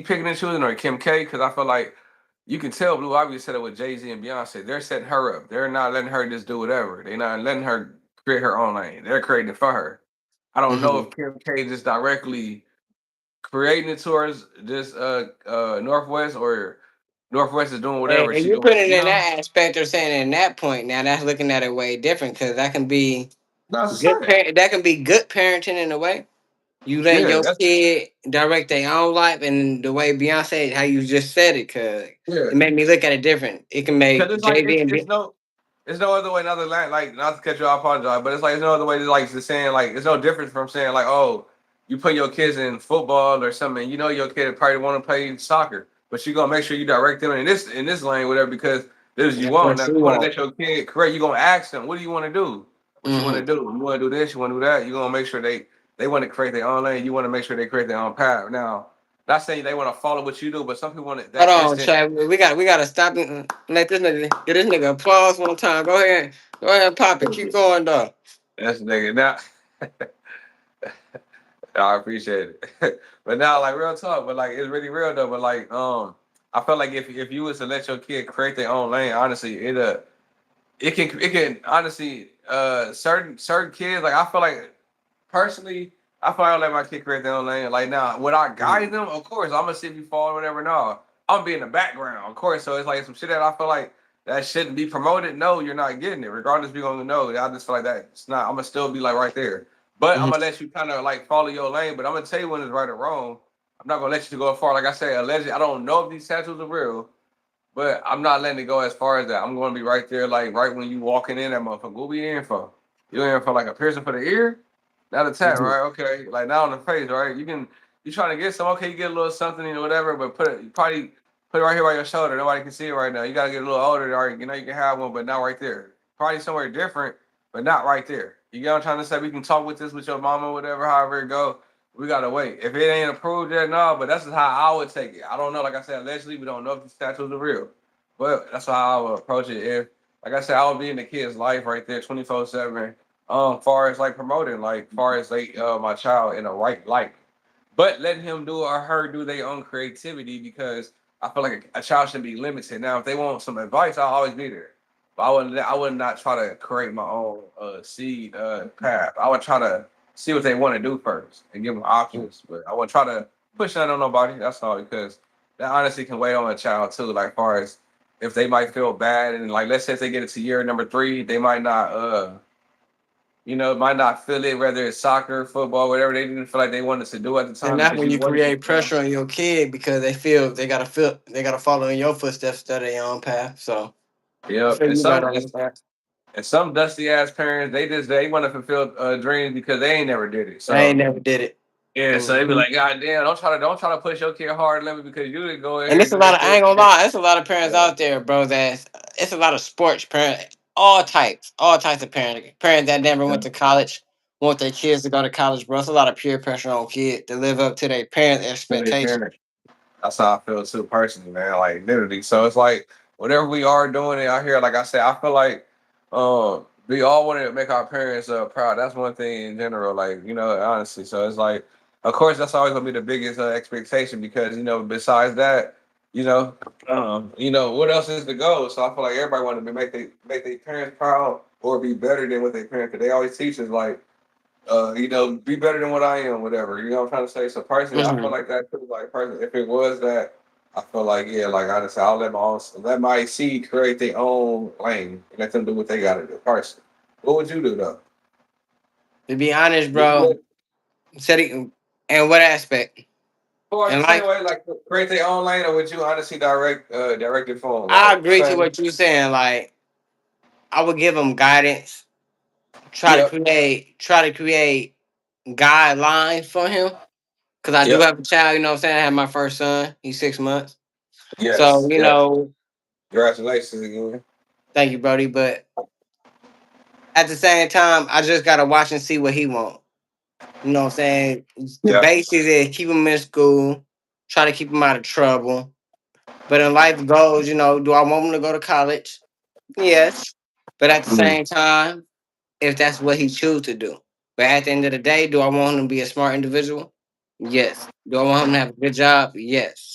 picking and choosing, or Kim K? Because I feel like you can tell Blue Ivy said it with Jay-Z and Beyonce. They're setting her up. They're not letting her just do whatever. They're not letting her create her own lane. They're creating it for her. I don't know Hmm. if Kim K just directly creating it towards just Northwest, or Northwest is doing whatever And she you put doing. it You in know, that aspect or saying in that point. Now that's looking at it way different because that can be that's good. what I'm saying. That can be good parenting in a way. You let Yeah, your that's kid direct their own life, and the way Beyonce, how you just said it, cause yeah. it made me look at it different. It can make Because it's like Jay Z and it's no other way, another line. Like, not to cut you off, I apologize, but it's like, there's no other way to, like, to saying, like, it's no difference from saying, like, oh, you put your kids in football or something. You know your kid probably want to play soccer, but you gonna make sure you direct them in this lane, whatever, because this is you that's want. what Now, if you you want to want. let your kid correct, you gonna ask them, what do you want to do? What you want to Hmm. do? You want to do this? You want to do that? You gonna make sure they want to create their own lane. You want to make sure they create their own path. Now, not saying they want to follow what you do, but some people want Hold that on, instant. Chad. We gotta stop and let this nigga get this nigga applause one time. Go ahead, pop it. Keep going though. That's the nigga now. I appreciate it. But now, like, real talk, but like, it's really real though. But like, I feel like if you was to let your kid create their own lane, honestly, it can honestly, certain kids, like, I feel like personally, I feel like I let my kid create their own lane. Like, now, would I guide them? Of course, I'm gonna see if you fall or whatever. No, I'm gonna be in the background, of course. So it's like some shit that I feel like that shouldn't be promoted. No, you're not getting it, regardless if you're gonna know. I just feel like that it's not. I'm gonna still be like right there, but I'm Mhm. gonna let you kind of like follow your lane. But I'm gonna tell you when it's right or wrong. I'm not gonna let you go far. Like I say, allegedly, I don't know if these tattoos are real. But I'm not letting it go as far as that. I'm going to be right there, like right when you walking in, that motherfucker. What we in for? You in for like a piercing for the ear? Not a tat, Mhm. right? Okay, like not on the face, right? You trying to get some? Okay, you get a little something, whatever. But you probably put it right here by your shoulder. Nobody can see it right now. You gotta get a little older, all right? You know you can have one, but not right there. Probably somewhere different, but not right there. You get what I'm trying to say? We can talk with this with your mama, whatever, however it go. We gotta wait. If it ain't approved yet, no. But that's just how I would take it. I don't know. Like I said, allegedly, we don't know if these tattoos are real. But that's how I would approach it. If, like I said, I would be in the kid's life right there, 24/7. Far as like promoting, like far as like my child in a right light, but letting him do or her do their own creativity, because I feel like a child should be limited. Now, if they want some advice, I'll always be there. But I would not try to create my own seed path. I would try to see what they want to do first and give them options. But I would try to push that on nobody. That's all, because that honestly can weigh on a child too. Like far as if they might feel bad, and like let's say if they get it to year number 3, they might not might not feel it, whether it's soccer, football, whatever they didn't feel like they wanted to do at the And time that's because when you you wanted to, create pressure on your kid because they gotta they gotta follow in your footsteps instead of their own path. So I yeah. feel And you right on that. some dusty ass parents, they want to fulfill dreams because they ain't never did it. I ain't So never did it. yeah, so they be Hmm. like, God damn, don't try to push your kid hard limit because you didn't go in And here and it's a do lot this of I ain't gonna shit. lie, it's a lot of parents Yeah, out there, bro. It's a lot of sports parents, all types of parents, parents that never yeah. went to college, want their kids to go to college, bro. It's a lot of peer pressure on kids to live up to their parents' So they expectations. parent. That's how I feel too personally, man. Like literally. So it's like whatever we are doing it out here, like I said, I feel like we all want to make our parents proud. That's one thing in general, like, honestly. So it's like, of course, that's always gonna be the biggest expectation, because besides that, what else is the goal? So I feel like everybody want to make their parents proud or be better than what their parents. Cause they always teach us like be better than what I am, whatever. You know what I'm trying to say? So personally, I feel Hmm. like that too. Like personally, if it was that, I feel like, yeah, like honestly, I'll let my seed create their own lane and let them do what they gotta do. Personally. What would you do though? To be honest, Would you bro, said it in what aspect? or the And same like way, like create their own lane, or would you honestly direct it for them? I Like agree to saying, what you're saying. Like I would give them guidance, yep, try to create guidelines for him. Cause I do yep, have a child, you know what I'm saying? I have my first son. He's 6 months. So, yes, yep. Congratulations again. thank you, Brody. But at the same time, I just gotta watch and see what he wants. You know what I'm saying? The Yeah. basics is keep him in school, try to keep him out of trouble. But in life goals, do I want him to go to college? Yes. But at the Mm. same time, if that's what he chooses to do. But at the end of the day, do I want him to be a smart individual? Yes. Do I want him to have a good job? Yes.